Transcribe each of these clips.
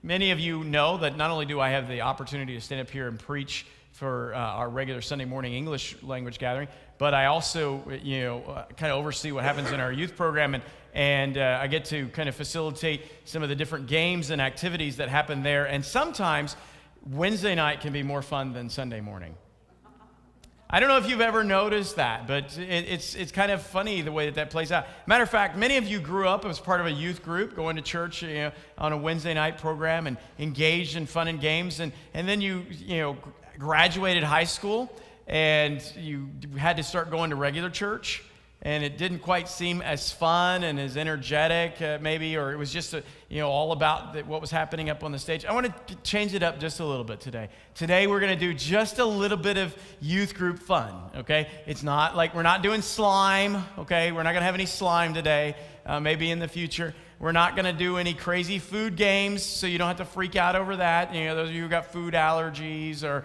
Many of you know that not only do I have the opportunity to stand up here and preach for our regular Sunday morning English language gathering, but I also, kind of oversee what happens in our youth program, and I get to kind of facilitate some of the different games and activities that happen there. And sometimes Wednesday night can be more fun than Sunday morning. I don't know if you've ever noticed that, but it's kind of funny the way that plays out. Matter of fact, many of you grew up as part of a youth group, going to church on a Wednesday night program and engaged in fun and games, and then you graduated high school and you had to start going to regular church, and it didn't quite seem as fun and as energetic maybe, or it was just all about what was happening up on the stage. I want to change it up just a little bit today. Today we're going to do just a little bit of youth group fun, okay? It's not like we're not doing slime, okay? We're not going to have any slime today, maybe in the future. We're not going to do any crazy food games, so you don't have to freak out over that. Those of you who got food allergies or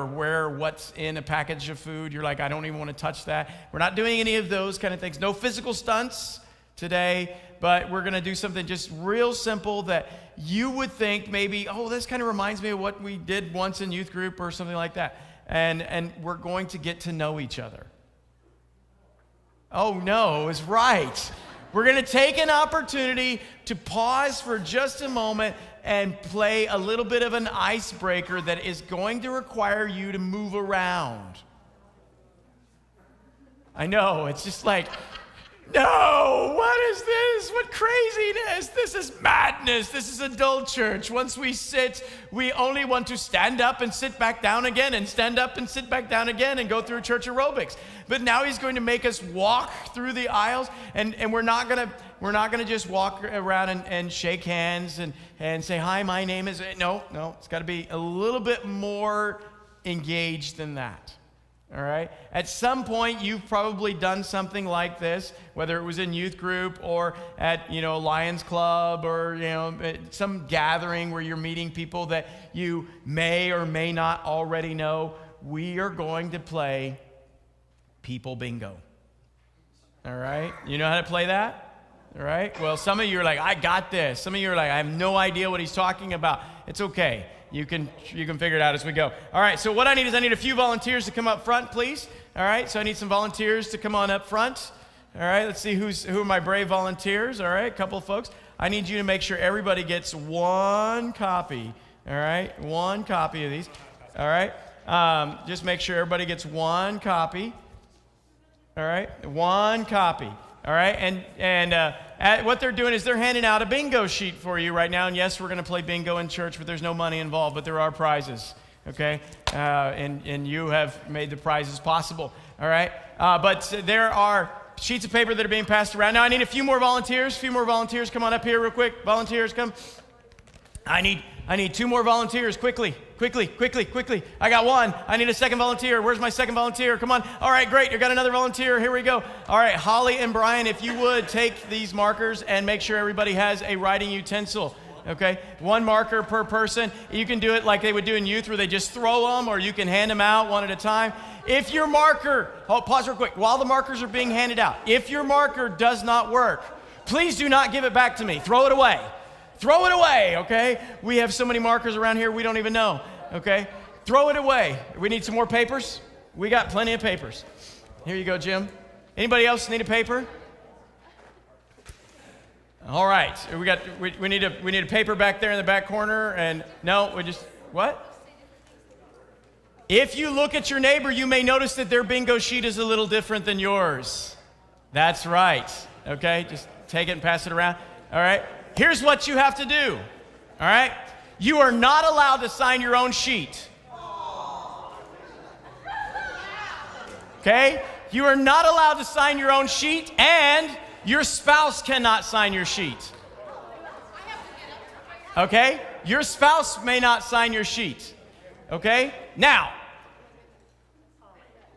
aware what's in a package of food, you're like, I don't even want to touch that. We're not doing any of those kind of things. No physical stunts today, but we're going to do something just real simple that you would think maybe, oh, this kind of reminds me of what we did once in youth group or something like that. And we're going to get to know each other. Oh, no, it's right. We're going to take an opportunity to pause for just a moment and play a little bit of an icebreaker that is going to require you to move around. I know, it's just like, no, what is this? What craziness? This is madness. This is adult church. Once we sit, we only want to stand up and sit back down again and stand up and sit back down again and go through church aerobics. But now he's going to make us walk through the aisles, and we're not gonna just walk around and shake hands and say, hi, my name is, no, it's got to be a little bit more engaged than that. All right? At some point, you've probably done something like this, whether it was in youth group or at, Lions Club or, some gathering where you're meeting people that you may or may not already know. We are going to play people bingo. All right? You know how to play that? All right? Well, some of you are like, I got this. Some of you are like, I have no idea what he's talking about. It's okay. You can figure it out as we go. All right, so what I need is a few volunteers to come up front, please. All right, so I need some volunteers to come on up front. All right, let's see who are my brave volunteers. All right, a couple of folks. I need you to make sure everybody gets one copy. All right, one copy of these. All right, just make sure everybody gets one copy. All right, one copy. All right, and what they're doing is they're handing out a bingo sheet for you right now. And yes, we're going to play bingo in church, but there's no money involved, but there are prizes, okay? And you have made the prizes possible, all right? But there are sheets of paper that are being passed around. Now, I need a few more volunteers. Come on up here real quick. Volunteers, come. I need 2 more volunteers, quickly. I got 1. I need a second volunteer. Where's my second volunteer? Come on. All right, great. You got another volunteer. Here we go. All right, Holly and Brian, if you would take these markers and make sure everybody has a writing utensil. Okay, 1 marker per person. You can do it like they would do in youth where they just throw them, or you can hand them out one at a time. If your marker, pause real quick. While the markers are being handed out, if your marker does not work, please do not give it back to me. Throw it away. Throw it away, okay? We have so many markers around here we don't even know, okay? Throw it away. We need some more papers? We got plenty of papers. Here you go, Jim. Anybody else need a paper? All right. We need a paper back there in the back corner, and no, what? If you look at your neighbor, you may notice that their bingo sheet is a little different than yours. That's right. Okay? Just take it and pass it around. All right? Here's what you have to do, all right? You are not allowed to sign your own sheet. Okay? You are not allowed to sign your own sheet, and your spouse cannot sign your sheet. Okay? Your spouse may not sign your sheet. Okay? Now,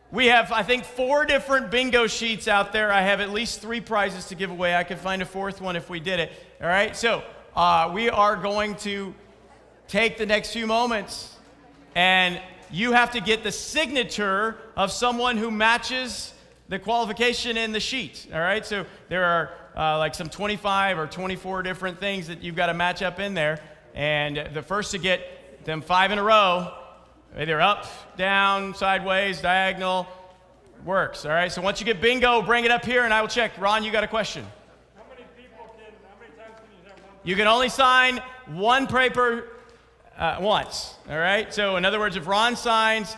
we have, I think, 4 different bingo sheets out there. I have at least 3 prizes to give away. I could find a 4th one if we did it. All right? So we are going to take the next few moments, and you have to get the signature of someone who matches the qualification in the sheet. All right? So there are like some 25 or 24 different things that you've got to match up in there. And the first to get them 5 in a row, either up, down, sideways, diagonal, works. All right, so once you get bingo, bring it up here and I will check. Ron, you got a question? How many times can you have one? You can only sign one paper once. All right, so in other words, if Ron signs,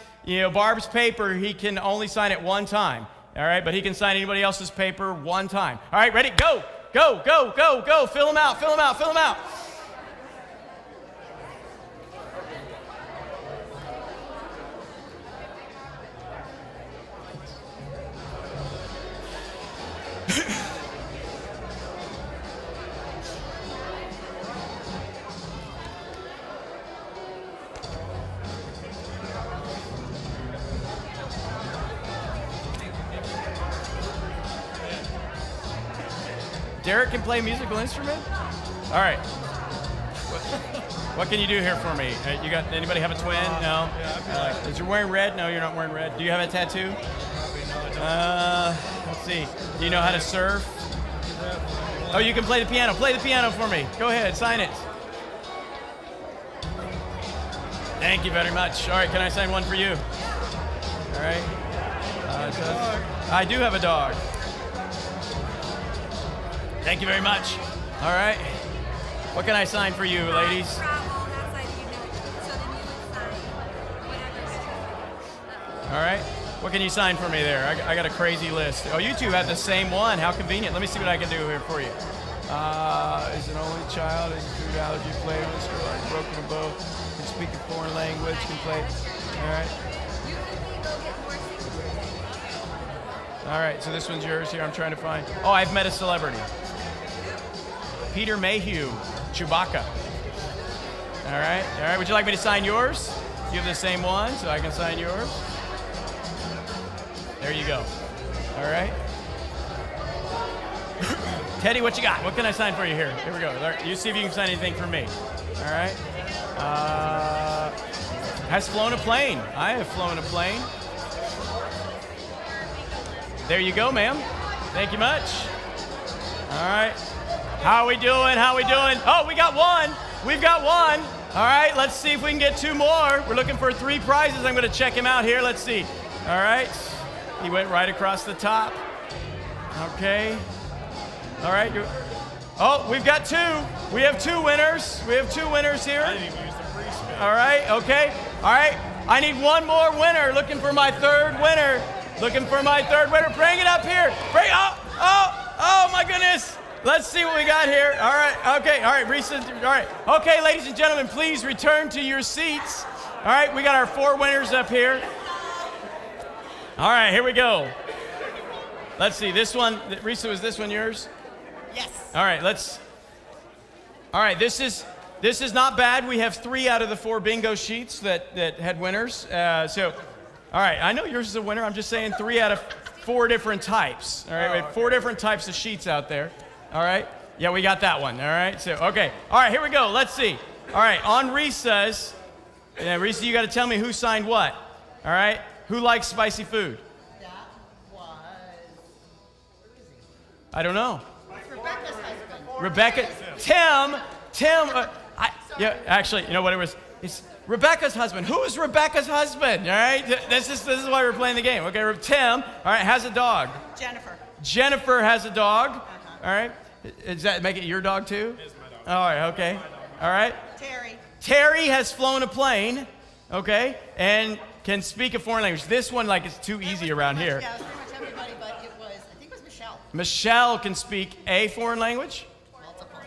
Barb's paper, he can only sign it one time. All right, but he can sign anybody else's paper one time. All right, ready? Go, go, go, go, go. Fill them out, fill them out, fill them out. Derek can play a musical instrument? All right. What can you do here for me? You got anybody have a twin? No? Is you wearing red? No, you're not wearing red. Do you have a tattoo? Let's see. Do you know how to surf? Oh, you can play the piano. Play the piano for me. Go ahead, sign it. Thank you very much. All right, can I sign one for you? All right. I do have a dog. Thank you very much. All right. What can I sign for you, ladies? All right. What can you sign for me there? I got a crazy list. Oh, you two have the same one. How convenient. Let me see what I can do here for you. Is an only child, has a food allergy, played on the school, like broken a bow, can speak a foreign language, can play. All right. All right, so this one's yours here. I'm trying to find. Oh, I've met a celebrity. Peter Mayhew, Chewbacca. All right. Would you like me to sign yours? You have the same one, so I can sign yours. There you go. All right. Teddy, what you got? What can I sign for you here? Here we go. You see if you can sign anything for me. All right. Has flown a plane. I have flown a plane. There you go, ma'am. Thank you much. All right. How are we doing? How are we doing? Oh, we got one. We've got one. All right, let's see if we can get 2 more. We're looking for 3 prizes. I'm going to check him out here. Let's see. All right. He went right across the top. Okay. All right. Oh, we've got 2. We have 2 winners. We have 2 winners here. I didn't even use the free spin. All right. Okay. All right. I need 1 more winner. Looking for my 3rd winner. Looking for my 3rd winner. Bring it up here. Oh my goodness. Let's see what we got here. All right. Okay. All right. Recent. All right. Okay, ladies and gentlemen, please return to your seats. All right. We got our 4 winners up here. All right. Here we go. Let's see. This one, Risa, was this one yours? Yes. All right. All right. This is not bad. We have 3 out of the 4 bingo sheets that had winners. All right. I know yours is a winner. I'm just saying 3 out of 4 different types. All right. We have 4 different types of sheets out there. All right. Yeah, we got that one. All right. So, okay. All right. Here we go. Let's see. All right. On Risa's. Yeah, Risa, you got to tell me who signed what. All right. Who likes spicy food? That was. I don't know. Rebecca's husband. Rebecca. Tim. Yeah. Actually, you know what it was? It's Rebecca's husband. Who is Rebecca's husband? All right. This is why we're playing the game. Okay. Tim. All right. Has a dog. Jennifer. Jennifer has a dog. All right. Does that make it your dog too? It is my dog. All right. Okay. All right. Terry has flown a plane. Okay. And can speak a foreign language. This one, like, is too easy around here. Yeah, it was pretty much everybody, but I think it was Michelle. Michelle can speak a foreign language. Multiple.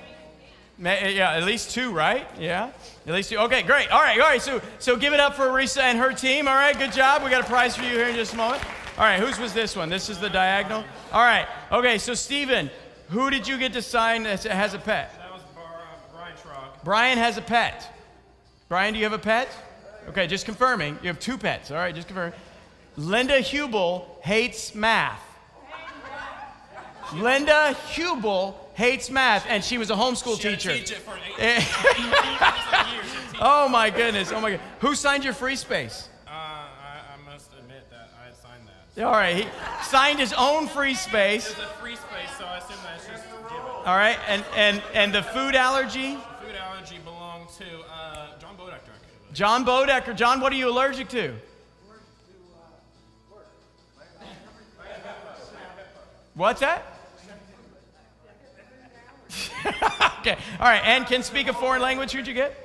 Yeah, at least 2, right? Yeah, at least 2. Okay, great. All right. So give it up for Risa and her team. All right, good job. We got a prize for you here in just a moment. All right, whose was this one? This is the diagonal. All right. Okay, so Steven, who did you get to sign that has a pet? That was Brian Trog. Brian has a pet. Brian, do you have a pet? Okay, just confirming. You have 2 pets. All right, just confirming. Linda Hubel hates math. Linda Hubel hates math, and she was a homeschool teacher. Teach it for 8 years. Oh my goodness. Who signed your free space? I must admit that I had signed that. All right, he signed his own free space. It's a free space, so I assume that's just given. All right, and the food allergy? Food allergy belongs belong to John Bodecker. John Bodecker. John, what are you allergic to? What's that? Okay. All right. And can speak a foreign language. Who'd you get?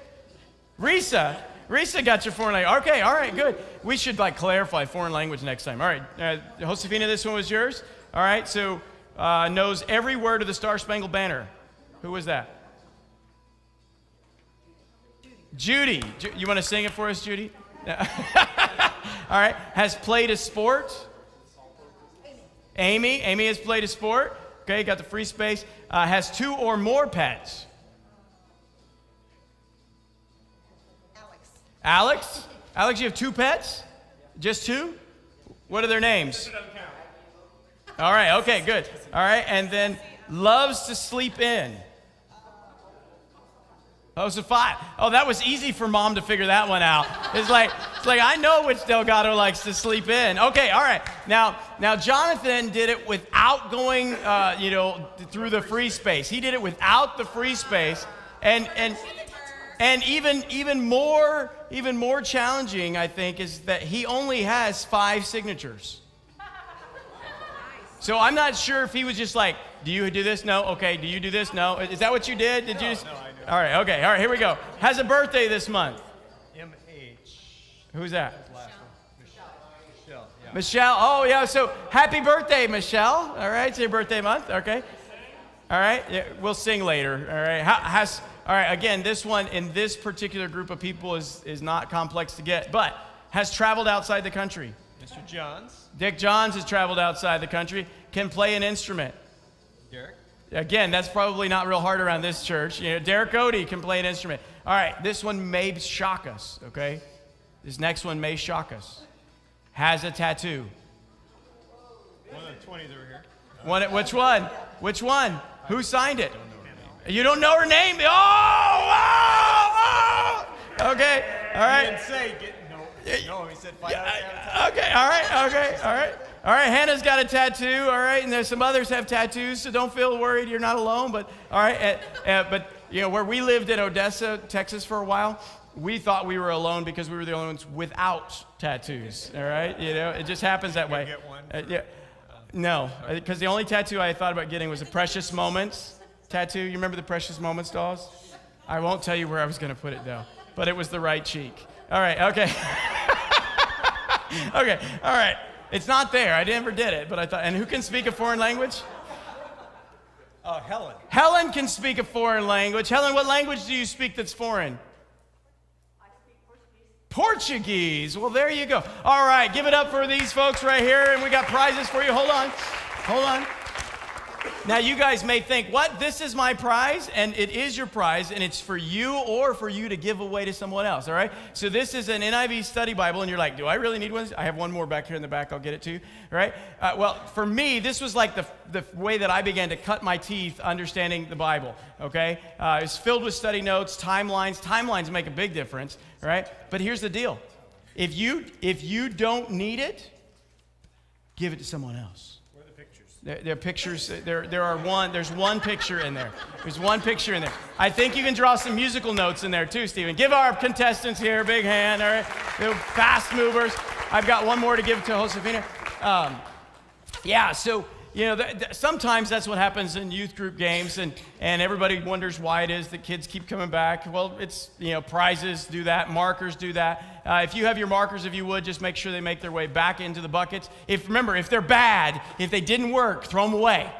Risa. Risa got your foreign language. Okay. All right. Good. We should clarify foreign language next time. All right. Josefina, this one was yours. All right. So knows every word of the Star Spangled Banner. Who was that? Judy. You want to sing it for us, Judy? All right. Has played a sport. Amy. Amy has played a sport. Okay, got the free space. Has 2 or more pets. Alex? Alex, you have 2 pets? Just 2? What are their names? All right, okay, good. All right, and then loves to sleep in. Oh, so 5. Oh, that was easy for Mom to figure that one out. It's like I know which Delgado likes to sleep in. Okay, all right. Now Jonathan did it without going, through the free space. He did it without the free space, and even more challenging, I think, is that he only has 5 signatures. So I'm not sure if he was just like, do you do this? No. Okay. Do you do this? No. Is that what you did? Did you? No, I do. All right. Okay. All right. Here we go. Has a birthday this month. M.H. Who's that? Michelle. Yeah. Michelle. Oh yeah. So happy birthday, Michelle. All right. It's your birthday month. Okay. All right. Yeah, we'll sing later. All right. All right. Again, this one in this particular group of people is not complex to get, but has traveled outside the country. Mr. Johns. Dick Johns has traveled outside the country. Can play an instrument. Derek. Again, that's probably not real hard around this church. Derek Cody can play an instrument. All right, this one may shock us, okay? This next one may shock us. Has a tattoo. One of the 20s over here. Which one? Which one? Who signed it? You don't know her name? Oh! Okay, all right. He didn't say no, he said 5 out of 10. Okay, all right. All right, Hannah's got a tattoo, all right, and there's some others have tattoos, so don't feel worried, you're not alone, but all right, but where we lived in Odessa, Texas for a while, we thought we were alone because we were the only ones without tattoos, all right, it just happens that way. Get one? Yeah, no, because the only tattoo I thought about getting was a Precious Moments tattoo. You remember the Precious Moments dolls? I won't tell you where I was going to put it, though, but it was the right cheek. All right, okay. Okay, all right. It's not there. I never did it, but I thought. And who can speak a foreign language? Helen. Helen can speak a foreign language. Helen, what language do you speak that's foreign? I speak Portuguese. Portuguese. Well, there you go. All right, give it up for these folks right here, and we got prizes for you. Hold on. Now, you guys may think, what? This is my prize? And it is your prize, and it's for you or for you to give away to someone else, all right? So this is an NIV study Bible, and you're like, do I really need one? I have one more back here in the back. I'll get it to you, all right? Well, for me, this was like the way that I began to cut my teeth understanding the Bible, okay? It's filled with study notes, timelines. Timelines make a big difference, all right? But here's the deal. If you don't need it, give it to someone else. There are pictures. There's one picture in there. There's one picture in there. I think you can draw some musical notes in there too, Stephen. Give our contestants here a big hand. All right, they're fast movers. I've got one more to give to Josefina. So sometimes that's what happens in youth group games, and everybody wonders why it is that kids keep coming back. Well, it's prizes do that, markers do that. If you have your markers, if you would, just make sure they make their way back into the buckets. Remember, if they're bad, if they didn't work, throw them away.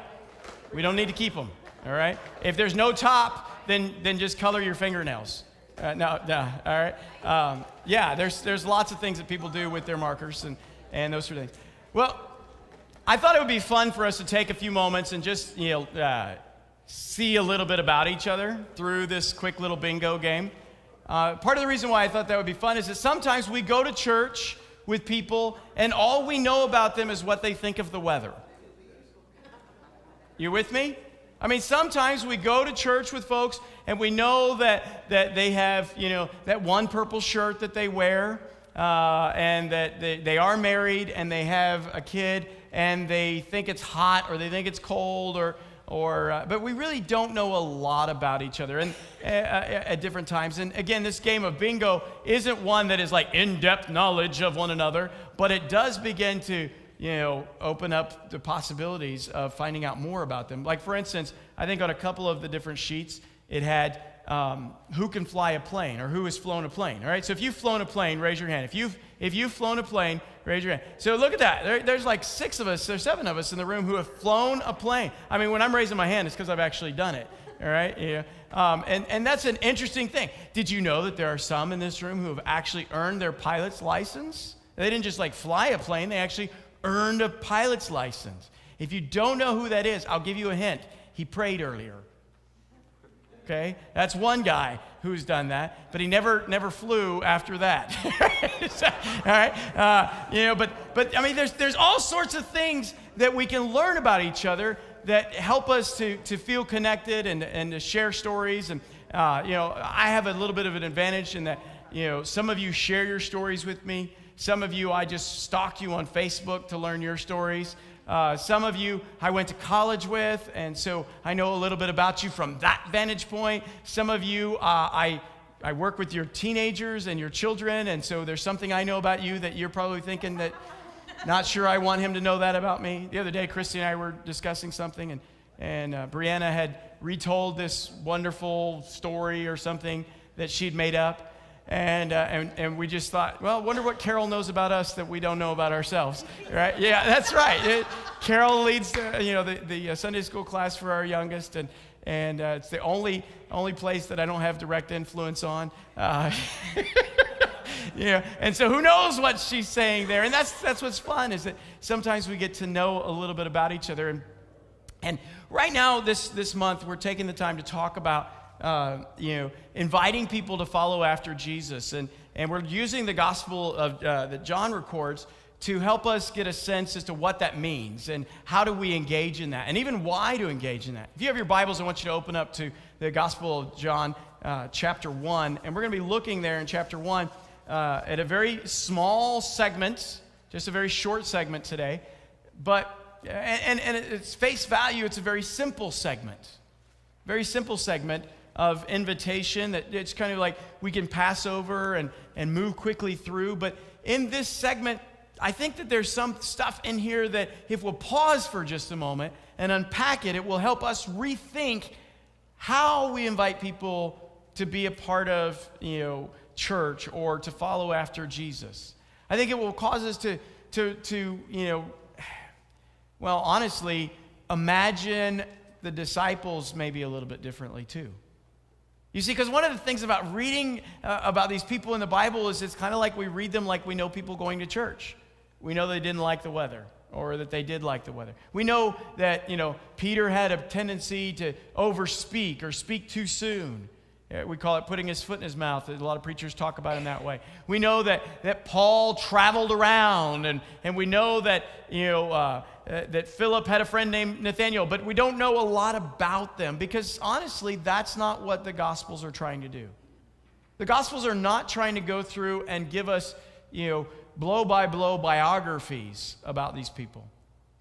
We don't need to keep them, all right? If there's no top, then just color your fingernails. No, all right? There's lots of things that people do with their markers and those sort of things. Well, I thought it would be fun for us to take a few moments and just, see a little bit about each other through this quick little bingo game. Part of the reason why I thought that would be fun is that sometimes we go to church with people and all we know about them is what they think of the weather. You with me? I mean, sometimes we go to church with folks and we know that they have, that one purple shirt that they wear, and that they are married and they have a kid and they think it's hot or they think it's cold or but we really don't know a lot about each other and at different times. And again, this game of bingo isn't one that is like in-depth knowledge of one another, but it does begin to, open up the possibilities of finding out more about them. Like, for instance, I think on a couple of the different sheets, it had who can fly a plane or who has flown a plane. All right, so if you've flown a plane, raise your hand. If you've flown a plane, raise your hand. So look at that. There's like 6 of us, there's 7 of us in the room who have flown a plane. I mean, when I'm raising my hand, it's because I've actually done it. All right, yeah. And that's an interesting thing. Did you know that there are some in this room who have actually earned their pilot's license? They didn't just like fly a plane, they actually earned a pilot's license. If you don't know who that is, I'll give you a hint. He prayed earlier. Okay, that's one guy who's done that, but he never flew after that. All right, but I mean, there's all sorts of things that we can learn about each other that help us to feel connected and to share stories. And I have a little bit of an advantage in that some of you share your stories with me. Some of you, I just stalk you on Facebook to learn your stories. Some of you I went to college with, and so I know a little bit about you from that vantage point. Some of you, I work with your teenagers and your children, and so there's something I know about you that you're probably thinking that, not sure I want him to know that about me. The other day, Christy and I were discussing something, and Brianna had retold this wonderful story or something that she'd made up. And we just thought, well, wonder what Carol knows about us that we don't know about ourselves, right? Yeah, that's right. Carol leads the Sunday school class for our youngest, and it's the only place that I don't have direct influence on. And so who knows what she's saying there? And that's what's fun, is that sometimes we get to know a little bit about each other. And right now, this month, we're taking the time to talk about inviting people to follow after Jesus. And we're using the gospel of that John records to help us get a sense as to what that means and how do we engage in that, and even why to engage in that. If you have your Bibles, I want you to open up to the Gospel of John, chapter 1. And we're going to be looking there in chapter 1 at a very small segment, just a very short segment today. But, and its face value, it's a very simple segment. Very simple segment of invitation that it's kind of like we can pass over and move quickly through. But in this segment, I think that there's some stuff in here that if we'll pause for just a moment and unpack it, it will help us rethink how we invite people to be a part of, church or to follow after Jesus. I think it will cause us to honestly, imagine the disciples maybe a little bit differently too. You see, because one of the things about reading about these people in the Bible is it's kind of like we read them like we know people going to church. We know they didn't like the weather, or that they did like the weather. We know that, Peter had a tendency to overspeak or speak too soon. We call it putting his foot in his mouth. A lot of preachers talk about it in that way. We know that Paul traveled around, and we know that, that Philip had a friend named Nathaniel, but we don't know a lot about them because, honestly, that's not what the Gospels are trying to do. The Gospels are not trying to go through and give us, blow-by-blow biographies about these people.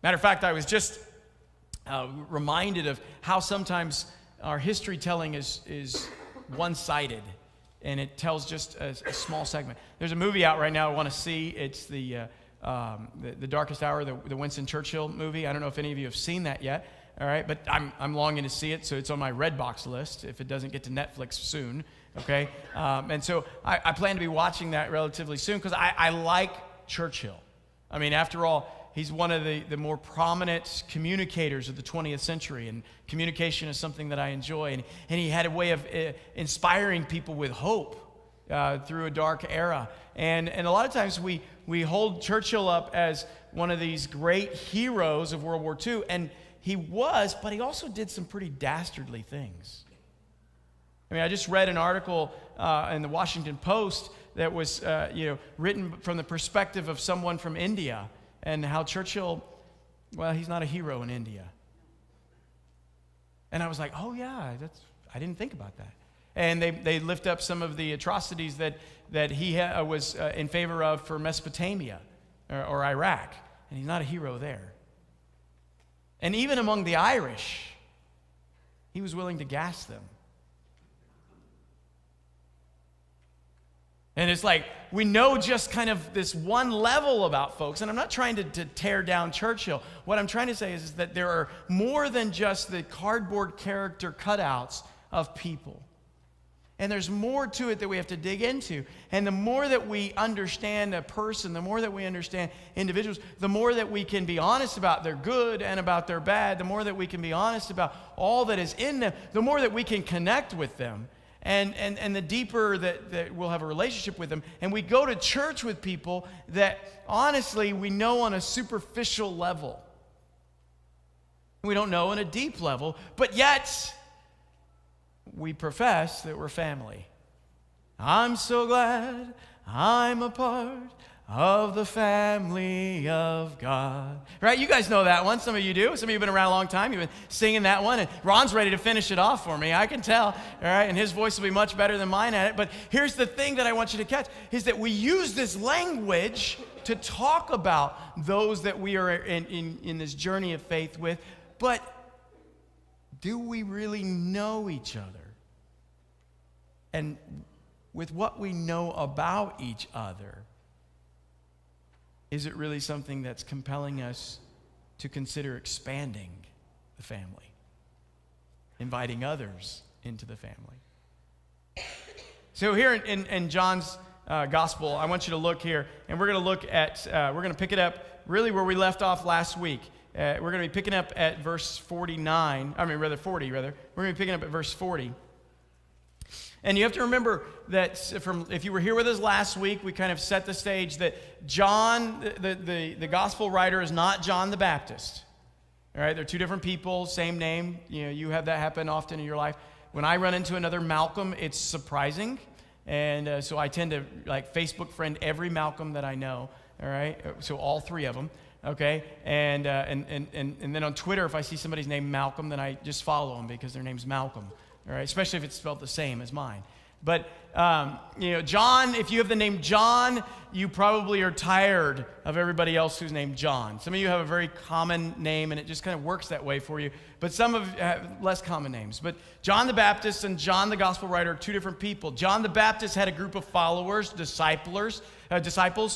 Matter of fact, I was just reminded of how sometimes our history telling is one-sided, and it tells just a small segment. There's a movie out right now I want to see. It's the Darkest Hour, the Winston Churchill movie. I don't know if any of you have seen that yet. All right, but I'm longing to see it, so it's on my Redbox list if it doesn't get to Netflix soon. Okay, and so I plan to be watching that relatively soon because I like Churchill. I mean, after all, he's one of the more prominent communicators of the 20th century, and communication is something that I enjoy. And he had a way of inspiring people with hope through a dark era. And a lot of times we hold Churchill up as one of these great heroes of World War II, and he was, but he also did some pretty dastardly things. I mean, I just read an article in the Washington Post that was written from the perspective of someone from India, and how Churchill, well, he's not a hero in India. And I was like, oh yeah, I didn't think about that. And they lift up some of the atrocities that he was in favor of for Mesopotamia or Iraq, and he's not a hero there. And even among the Irish, he was willing to gas them. And it's like, we know just kind of this one level about folks, and I'm not trying to tear down Churchill. What I'm trying to say is that there are more than just the cardboard character cutouts of people. And there's more to it that we have to dig into. And the more that we understand a person, the more that we understand individuals, the more that we can be honest about their good and about their bad, the more that we can be honest about all that is in them, the more that we can connect with them. And the deeper that we'll have a relationship with them. And we go to church with people that honestly we know on a superficial level. We don't know on a deep level, but yet we profess that we're family. I'm so glad I'm a part of the family of God. Right? You guys know that one. Some of you do. Some of you have been around a long time. You've been singing that one. And Ron's ready to finish it off for me. I can tell. All right? And his voice will be much better than mine at it. But here's the thing that I want you to catch, is that we use this language to talk about those that we are in this journey of faith with. But do we really know each other? And with what we know about each other, is it really something that's compelling us to consider expanding the family, inviting others into the family? So here in John's gospel, I want you to look here, and we're going to look at, we're going to pick it up really where we left off last week. We're going to be picking up at verse 40. We're going to be picking up at verse 40. And you have to remember that if you were here with us last week, we kind of set the stage that John, the gospel writer, is not John the Baptist. All right, they're two different people, same name. You know, you have that happen often in your life. When I run into another Malcolm, it's surprising. And so I tend to like Facebook friend every Malcolm that I know. All right, so all three of them. Okay, and then on Twitter, if I see somebody's name Malcolm, then I just follow them because their name's Malcolm. All right, especially if it's spelled the same as mine. But, John, if you have the name John, you probably are tired of everybody else who's named John. Some of you have a very common name, and it just kind of works that way for you. But some of you have less common names. But John the Baptist and John the Gospel writer are two different people. John the Baptist had a group of followers, disciples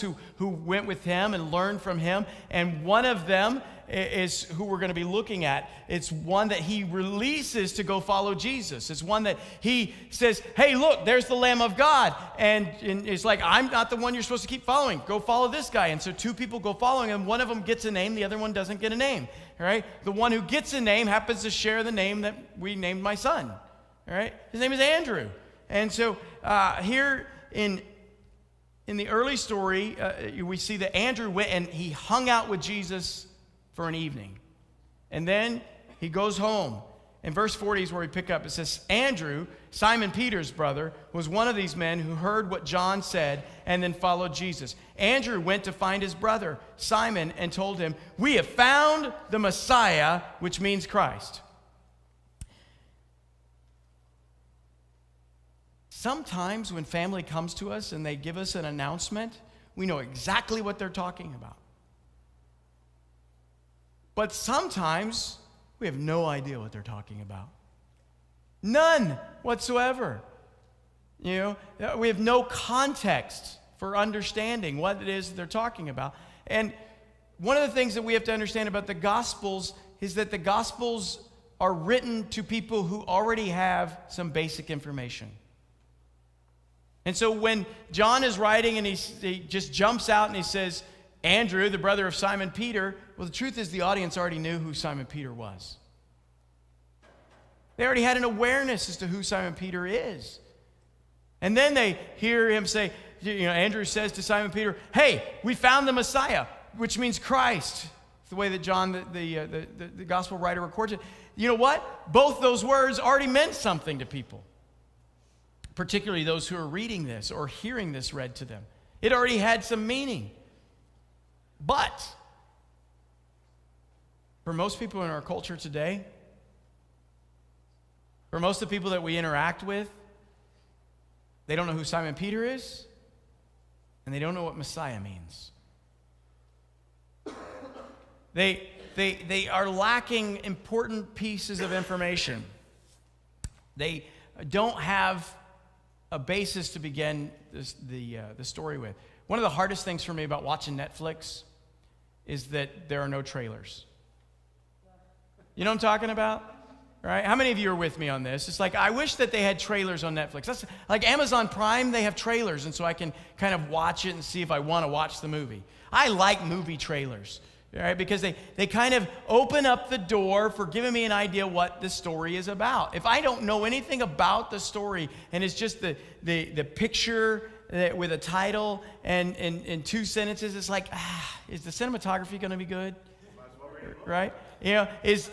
who went with him and learned from him. And one of them is who we're going to be looking at. It's one that he releases to go follow Jesus. It's one that he says, hey, look, there's the Lamb of God. And it's like, I'm not the one you're supposed to keep following. Go follow this guy. And so two people go following him. One of them gets a name. The other one doesn't get a name. All right? The one who gets a name happens to share the name that we named my son. All right? His name is Andrew. And so here in the early story, we see that Andrew went and he hung out with Jesus for an evening. And then he goes home. And verse 40 is where we pick up. It says, Andrew, Simon Peter's brother, was one of these men who heard what John said and then followed Jesus. Andrew went to find his brother, Simon, and told him, we have found the Messiah, which means Christ. Sometimes when family comes to us and they give us an announcement, we know exactly what they're talking about. But sometimes we have no idea what they're talking about. None whatsoever. You know, we have no context for understanding what it is that they're talking about. And one of the things that we have to understand about the Gospels is that the Gospels are written to people who already have some basic information. And so when John is writing and he just jumps out and he says, Andrew, the brother of Simon Peter, well, the truth is the audience already knew who Simon Peter was. They already had an awareness as to who Simon Peter is. And then they hear him say, Andrew says to Simon Peter, hey, we found the Messiah, which means Christ. It's the way that John, the gospel writer, records it. You know what? Both those words already meant something to people, particularly those who are reading this or hearing this read to them. It already had some meaning. But for most people in our culture today, for most of the people that we interact with, they don't know who Simon Peter is, and they don't know what Messiah means. They are lacking important pieces of information. They don't have a basis to begin the story with. One of the hardest things for me about watching Netflix is that there are no trailers. You know what I'm talking about? Right? How many of you are with me on this? It's like, I wish that they had trailers on Netflix. That's like Amazon Prime, they have trailers, and so I can kind of watch it and see if I want to watch the movie. I like movie trailers, right? Because they kind of open up the door for giving me an idea what the story is about. If I don't know anything about the story and it's just the picture with a title and 2 sentences, it's like, is the cinematography going to be good? Right? You know, is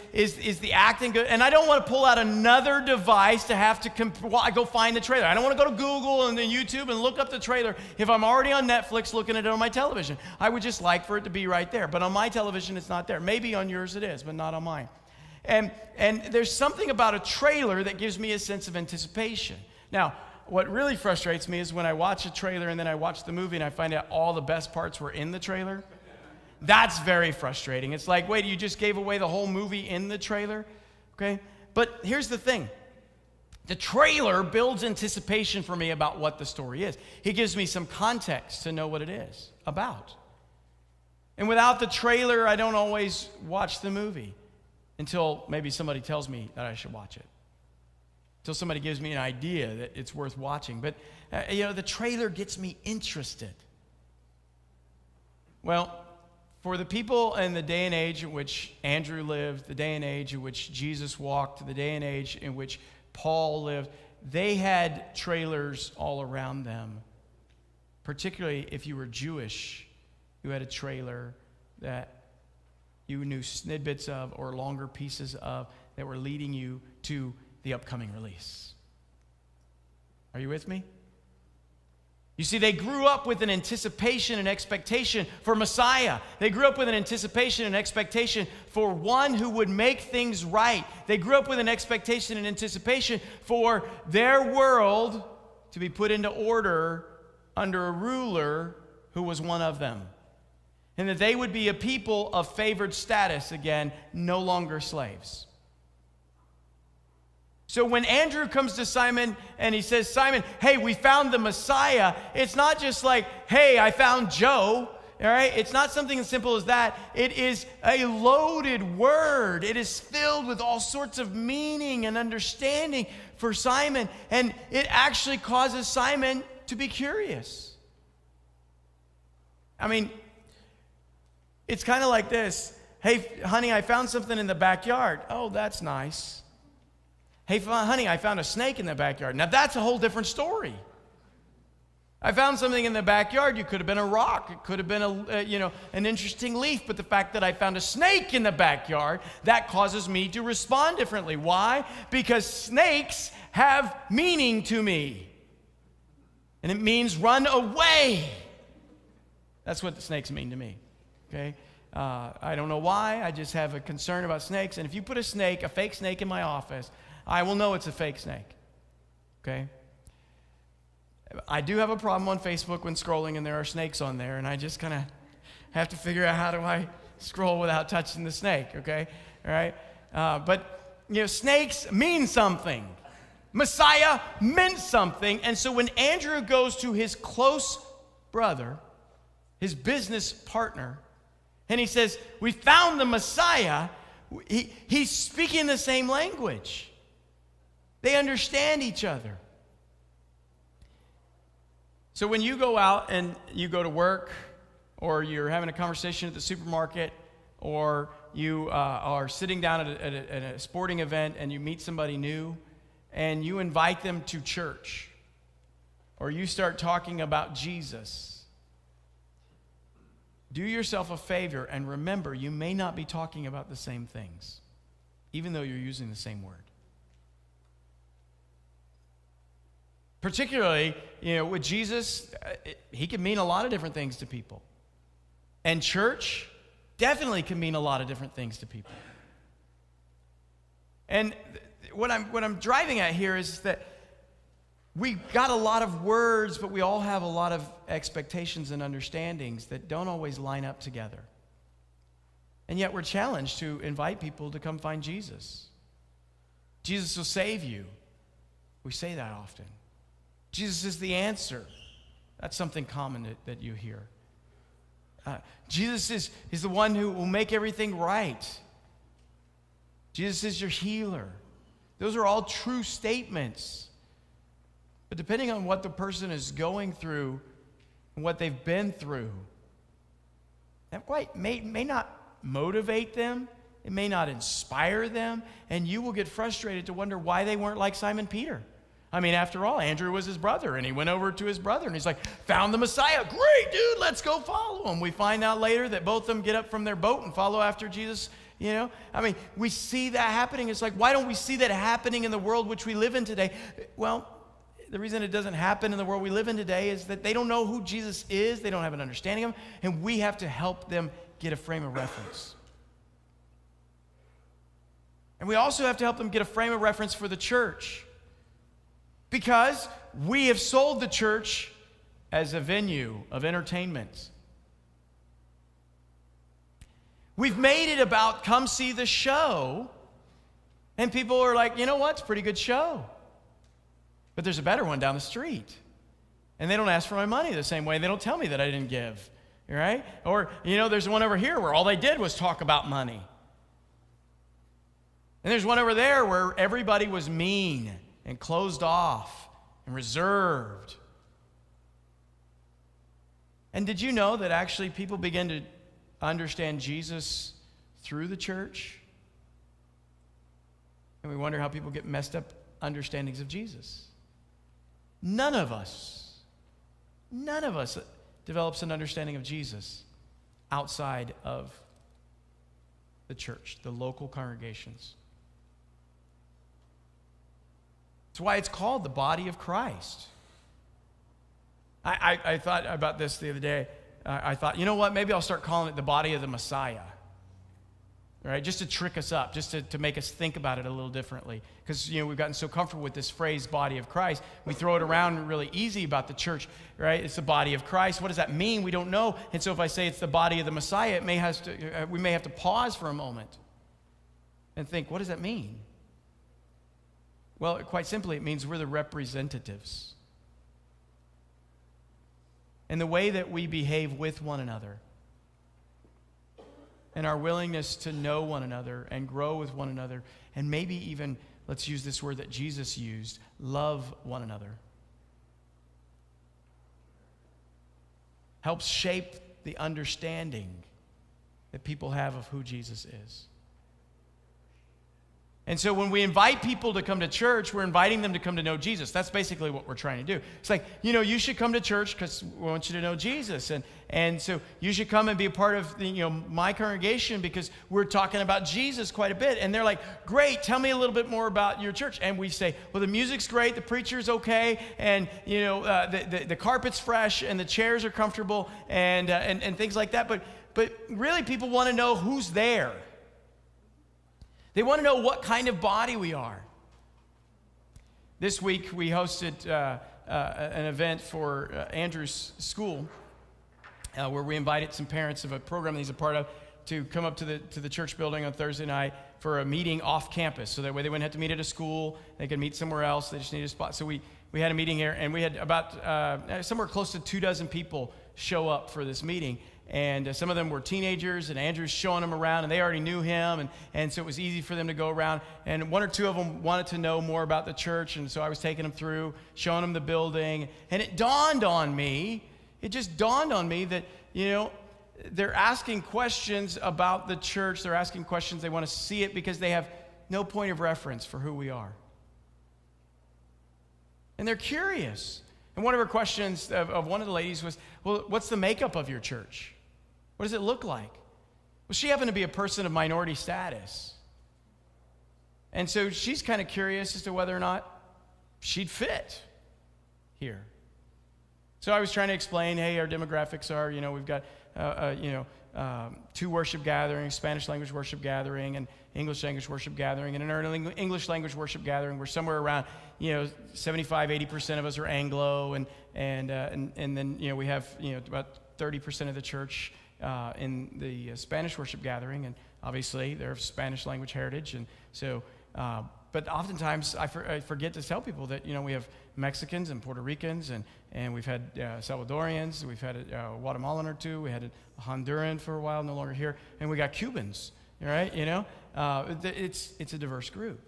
the acting good? And I don't want to pull out another device to have to go find the trailer. I don't want to go to Google and then YouTube and look up the trailer if I'm already on Netflix looking at it on my television. I would just like for it to be right there. But on my television, it's not there. Maybe on yours it is, but not on mine. And there's something about a trailer that gives me a sense of anticipation. Now, what really frustrates me is when I watch a trailer and then I watch the movie and I find out all the best parts were in the trailer. That's very frustrating. It's like, wait, you just gave away the whole movie in the trailer? Okay? But here's the thing. The trailer builds anticipation for me about what the story is. It gives me some context to know what it is about. And without the trailer, I don't always watch the movie until maybe somebody tells me that I should watch it. Until somebody gives me an idea that it's worth watching. But, the trailer gets me interested. Well, for the people in the day and age in which Andrew lived, the day and age in which Jesus walked, the day and age in which Paul lived, they had trailers all around them. Particularly if you were Jewish, you had a trailer that you knew snippets of or longer pieces of that were leading you to the upcoming release. Are you with me? You see, they grew up with an anticipation and expectation for Messiah. They grew up with an anticipation and expectation for one who would make things right. They grew up with an expectation and anticipation for their world to be put into order under a ruler who was one of them. And that they would be a people of favored status again, no longer slaves. So when Andrew comes to Simon and he says, Simon, hey, we found the Messiah, it's not just like, hey, I found Joe, all right? It's not something as simple as that. It is a loaded word. It is filled with all sorts of meaning and understanding for Simon, and it actually causes Simon to be curious. I mean, it's kind of like this. Hey, honey, I found something in the backyard. Oh, that's nice. Hey, honey, I found a snake in the backyard. Now, that's a whole different story. I found something in the backyard. It could have been a rock. It could have been an interesting leaf. But the fact that I found a snake in the backyard, that causes me to respond differently. Why? Because snakes have meaning to me. And it means run away. That's what the snakes mean to me. Okay? I don't know why. I just have a concern about snakes. And if you put a fake snake in my office, I will know it's a fake snake, okay? I do have a problem on Facebook when scrolling and there are snakes on there, and I just kind of have to figure out how do I scroll without touching the snake, okay? All right? But snakes mean something. Messiah meant something, and so when Andrew goes to his close brother, his business partner, and he says, we found the Messiah, he's speaking the same language. They understand each other. So when you go out and you go to work, or you're having a conversation at the supermarket, or you are sitting down at a sporting event and you meet somebody new, and you invite them to church, or you start talking about Jesus, do yourself a favor and remember you may not be talking about the same things, even though you're using the same word. Particularly, with Jesus, he can mean a lot of different things to people. And church definitely can mean a lot of different things to people. And what I'm driving at here is that we got a lot of words, but we all have a lot of expectations and understandings that don't always line up together. And yet we're challenged to invite people to come find Jesus. Jesus will save you. We say that often. Jesus is the answer. That's something common that you hear. Jesus is the one who will make everything right. Jesus is your healer. Those are all true statements. But depending on what the person is going through and what they've been through, that may not motivate them. It may not inspire them. And you will get frustrated to wonder why they weren't like Simon Peter. I mean, after all, Andrew was his brother, and he went over to his brother, and he's like, found the Messiah. Great, dude, let's go follow him. We find out later that both of them get up from their boat and follow after Jesus, you know. I mean, we see that happening. It's like, why don't we see that happening in the world which we live in today? Well, the reason it doesn't happen in the world we live in today is that they don't know who Jesus is. They don't have an understanding of him, and we have to help them get a frame of reference. And we also have to help them get a frame of reference for the church. Because we have sold the church as a venue of entertainment. We've made it about come see the show, and people are like, you know what, it's a pretty good show. But there's a better one down the street. And they don't ask for my money the same way. They don't tell me that I didn't give, right? Or, you know, there's one over here where all they did was talk about money. And there's one over there where everybody was mean and closed off and reserved. And did you know that actually people begin to understand Jesus through the church? And we wonder how people get messed up understandings of Jesus. None of us develops an understanding of Jesus outside of the church, the local congregations. That's why it's called the body of Christ. I thought about this the other day. I thought, you know what, maybe I'll start calling it the body of the Messiah. Right? Just to trick us up, just to make us think about it a little differently. Because, you know, we've gotten so comfortable with this phrase, body of Christ. We throw it around really easy about the church, right? It's the body of Christ. What does that mean? We don't know. And so if I say it's the body of the Messiah, we may have to pause for a moment and think, what does that mean? Well, quite simply, it means we're the representatives. And the way that we behave with one another and our willingness to know one another and grow with one another, and maybe even, let's use this word that Jesus used, love one another, helps shape the understanding that people have of who Jesus is. And so when we invite people to come to church, we're inviting them to come to know Jesus. That's basically what we're trying to do. It's like, you know, you should come to church because we want you to know Jesus. And so you should come and be a part of my congregation because we're talking about Jesus quite a bit. And they're like, great, tell me a little bit more about your church. And we say, well, the music's great, the preacher's okay, and the carpet's fresh, and the chairs are comfortable, and things like that. But really, people want to know who's there. They want to know what kind of body we are. This week, we hosted an event for Andrew's school where we invited some parents of a program that he's a part of to come up to the church building on Thursday night for a meeting off campus. So that way they wouldn't have to meet at a school. They could meet somewhere else. They just needed a spot. So we had a meeting here, and we had about somewhere close to 24 people show up for this meeting. And some of them were teenagers, and Andrew's showing them around, and they already knew him, and so it was easy for them to go around. And one or two of them wanted to know more about the church, and so I was taking them through, showing them the building. And it just dawned on me that, they're asking questions about the church. They're asking questions. They want to see it because they have no point of reference for who we are. And they're curious. And one of her questions of one of the ladies was, well, what's the makeup of your church? What does it look like? Well, she happened to be a person of minority status. And so she's kind of curious as to whether or not she'd fit here. So I was trying to explain, hey, our demographics are, we've got, 2 worship gatherings, Spanish language worship gathering, and English language worship gathering. And in our English language worship gathering, we're somewhere around, 75, 80% of us are Anglo, and then, we have, about 30% of the church in the Spanish worship gathering, and obviously they're of Spanish language heritage, and so But oftentimes I forget to tell people that, we have Mexicans and Puerto Ricans, and we've had Salvadorians, we've had a Guatemalan or two, we had a Honduran for a while, no longer here, and we got Cubans, right? It's a diverse group,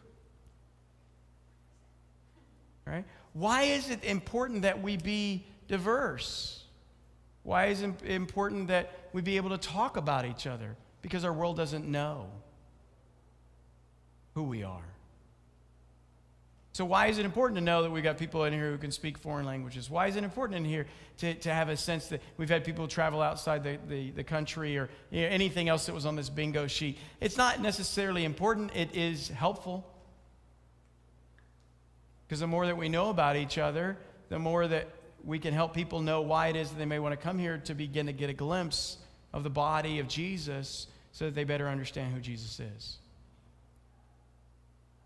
right? Why is it important that we be diverse? Why is it important that we be able to talk about each other? Because our world doesn't know who we are. So why is it important to know that we got people in here who can speak foreign languages? Why is it important in here to have a sense that we've had people travel outside the country or anything else that was on this bingo sheet? It's not necessarily important. It is helpful. Because the more that we know about each other, the more that we can help people know why it is that they may want to come here to begin to get a glimpse of the body of Jesus so that they better understand who Jesus is.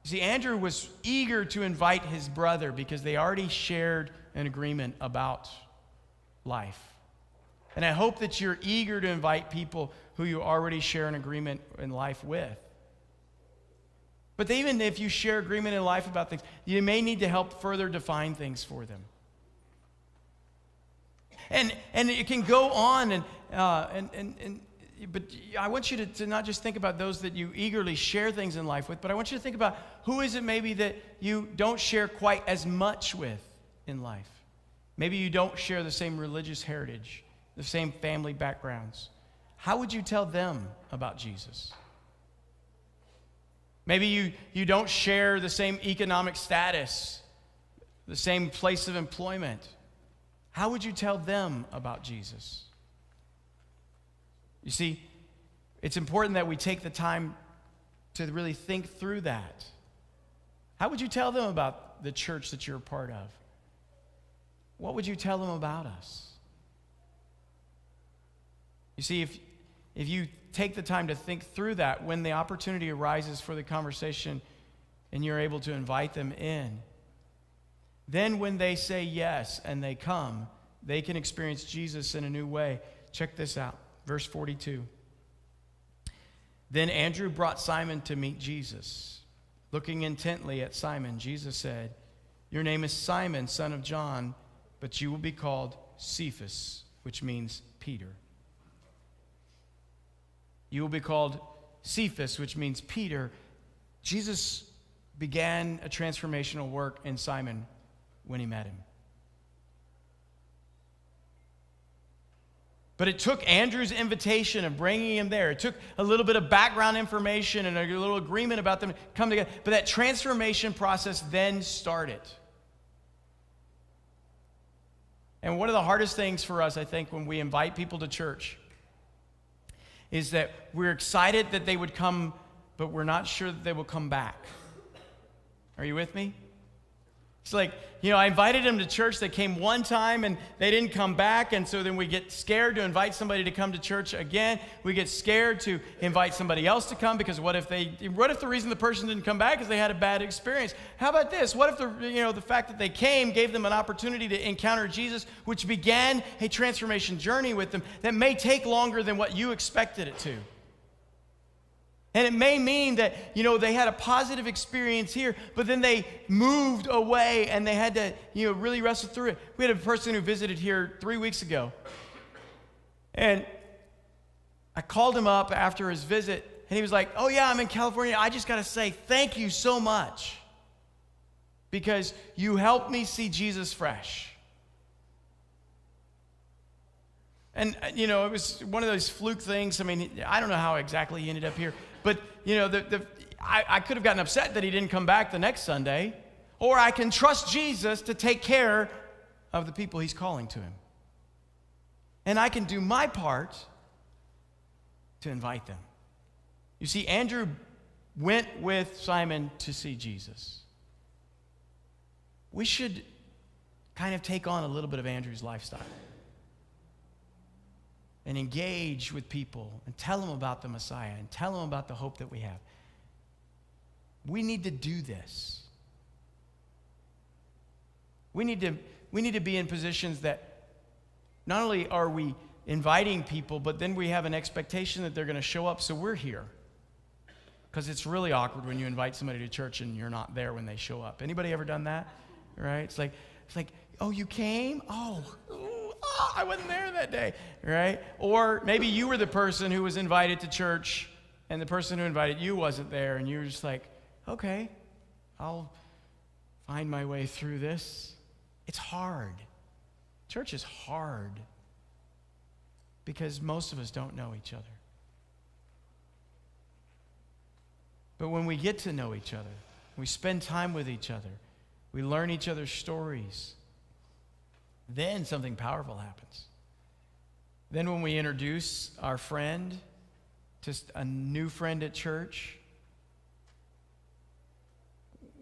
See, Andrew was eager to invite his brother because they already shared an agreement about life. And I hope that you're eager to invite people who you already share an agreement in life with. But even if you share agreement in life about things, you may need to help further define things for them. And it can go on, but I want you to not just think about those that you eagerly share things in life with, but I want you to think about who is it maybe that you don't share quite as much with in life. Maybe you don't share the same religious heritage, the same family backgrounds. How would you tell them about Jesus? Maybe you don't share the same economic status, the same place of employment. How would you tell them about Jesus? You see, it's important that we take the time to really think through that. How would you tell them about the church that you're a part of? What would you tell them about us? You see, if you take the time to think through that, when the opportunity arises for the conversation and you're able to invite them in, then when they say yes and they come, they can experience Jesus in a new way. Check this out. Verse 42. Then Andrew brought Simon to meet Jesus. Looking intently at Simon, Jesus said, "Your name is Simon, son of John, but you will be called Cephas," which means Peter. You will be called Cephas, which means Peter. Jesus began a transformational work in Simon when he met him. But it took Andrew's invitation of bringing him there. It took a little bit of background information and a little agreement about them to come together. But that transformation process then started. And one of the hardest things for us, I think, when we invite people to church is that we're excited that they would come, but we're not sure that they will come back. Are you with me? It's like, I invited them to church. They came one time and they didn't come back. And so then we get scared to invite somebody to come to church again. We get scared to invite somebody else to come because what if the reason the person didn't come back is they had a bad experience? How about this? What if the fact that they came gave them an opportunity to encounter Jesus, which began a transformation journey with them that may take longer than what you expected it to? And it may mean that, they had a positive experience here, but then they moved away and they had to, really wrestle through it. We had a person who visited here 3 weeks ago. And I called him up after his visit, and he was like, "Oh yeah, I'm in California. I just got to say thank you so much because you helped me see Jesus fresh." And, it was one of those fluke things. I mean, I don't know how exactly he ended up here. But, I could have gotten upset that he didn't come back the next Sunday. Or I can trust Jesus to take care of the people he's calling to him. And I can do my part to invite them. You see, Andrew went with Simon to see Jesus. We should kind of take on a little bit of Andrew's lifestyle and engage with people and tell them about the Messiah and tell them about the hope that we have. We need to do this. We need to be in positions that not only are we inviting people, but then we have an expectation that they're going to show up, so we're here. Because it's really awkward when you invite somebody to church and you're not there when they show up. Anybody ever done that? Right? It's like, oh, you came? I wasn't there that day, right? Or maybe you were the person who was invited to church and the person who invited you wasn't there, and you were just like, okay, I'll find my way through this. It's hard. Church is hard because most of us don't know each other. But when we get to know each other, we spend time with each other, we learn each other's stories, then something powerful happens. Then when we introduce our friend to a new friend at church,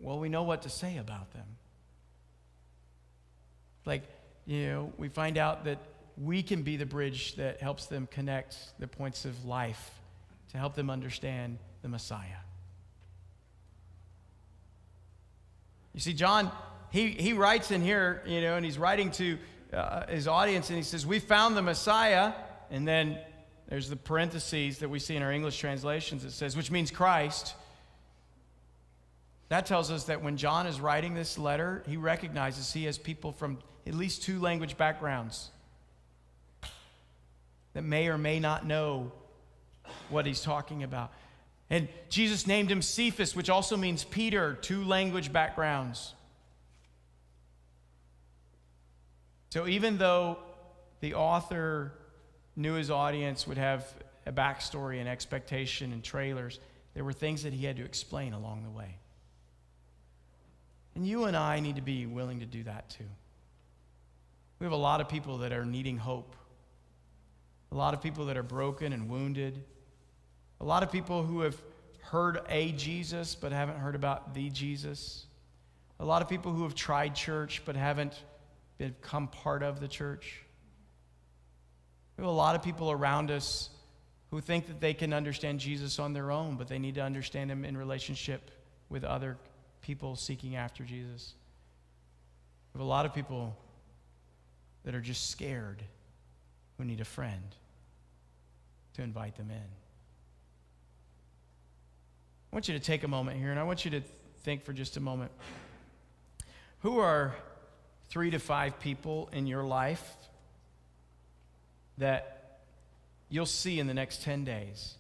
well, we know what to say about them. Like, we find out that we can be the bridge that helps them connect the points of life to help them understand the Messiah. You see, John, he writes in here, and he's writing to his audience, and he says, we found the Messiah, and then there's the parentheses that we see in our English translations. It says, which means Christ. That tells us that when John is writing this letter, he recognizes he has people from at least 2 language backgrounds that may or may not know what he's talking about. And Jesus named him Cephas, which also means Peter, 2 language backgrounds. So even though the author knew his audience would have a backstory and expectation and trailers, there were things that he had to explain along the way. And you and I need to be willing to do that too. We have a lot of people that are needing hope. A lot of people that are broken and wounded. A lot of people who have heard a Jesus but haven't heard about the Jesus. A lot of people who have tried church but haven't become part of the church. We have a lot of people around us who think that they can understand Jesus on their own, but they need to understand him in relationship with other people seeking after Jesus. We have a lot of people that are just scared who need a friend to invite them in. I want you to take a moment here, and I want you to think for just a moment. Who are 3 to 5 people in your life that you'll see in the next 10 days?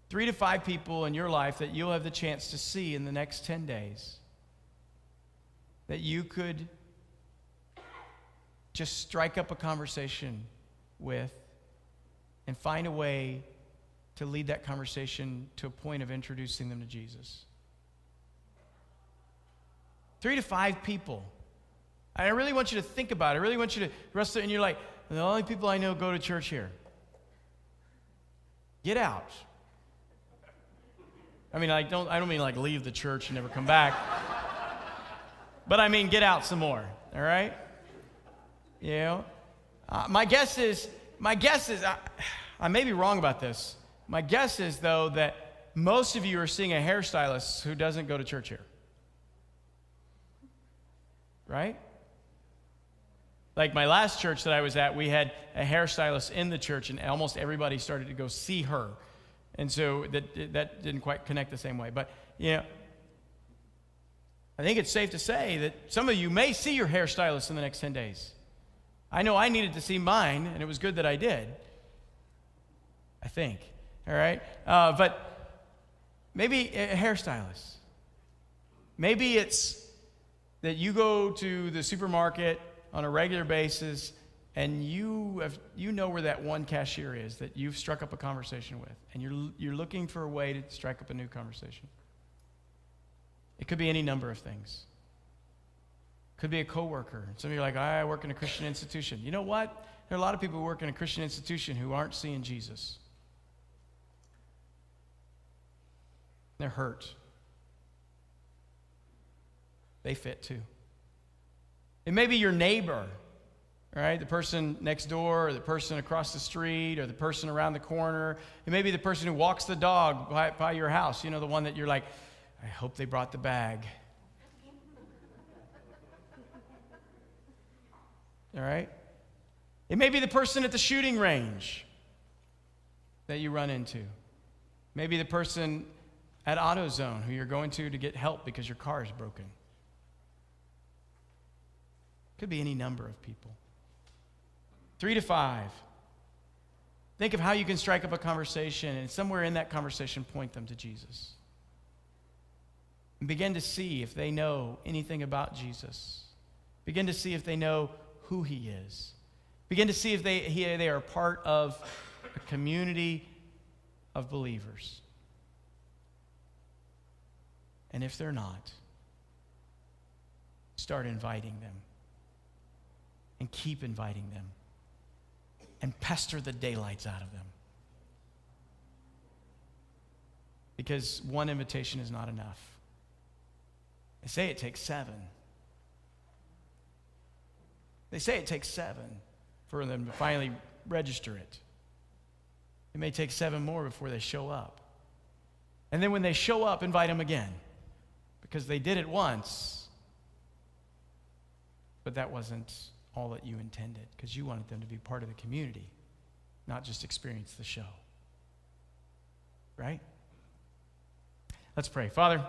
3 to 5 people in your life that you'll have the chance to see in the next 10 days that you could just strike up a conversation with and find a way to lead that conversation to a point of introducing them to Jesus. 3 to 5 people. I really want you to think about it. I really want you to wrestle, and you're like, the only people I know go to church here. Get out. I mean, I don't mean like leave the church and never come back. But I mean, get out some more, all right? My guess is, I may be wrong about this. My guess is, though, that most of you are seeing a hairstylist who doesn't go to church here. Right? Like my last church that I was at, we had a hairstylist in the church, and almost everybody started to go see her. And so that didn't quite connect the same way. But, I think it's safe to say that some of you may see your hairstylist in the next 10 days. I know I needed to see mine, and it was good that I did. I think. All right? But maybe a hairstylist. Maybe it's that you go to the supermarket on a regular basis and you know where that one cashier is that you've struck up a conversation with, and you're looking for a way to strike up a new conversation. It could be any number of things. Could be a coworker. Some of you are like, I work in a Christian institution. You know what? There are a lot of people who work in a Christian institution who aren't seeing Jesus. They're hurt. They fit too. It may be your neighbor, right? The person next door, or the person across the street, or the person around the corner. It may be the person who walks the dog by your house. The one that you're like, I hope they brought the bag. All right? It may be the person at the shooting range that you run into. Maybe the person at AutoZone who you're going to get help because your car is broken. Could be any number of people. 3 to 5. Think of how you can strike up a conversation, and somewhere in that conversation, point them to Jesus. And begin to see if they know anything about Jesus. Begin to see if they know who he is. Begin to see if they are part of a community of believers. And if they're not, start inviting them. And keep inviting them. And pester the daylights out of them. Because one invitation is not enough. They say it takes 7. They say it takes 7 for them to finally register it. It may take 7 more before they show up. And then when they show up, invite them again. Because they did it once, but that wasn't all that you intended, because you wanted them to be part of the community, not just experience the show. Right? Let's pray. Father,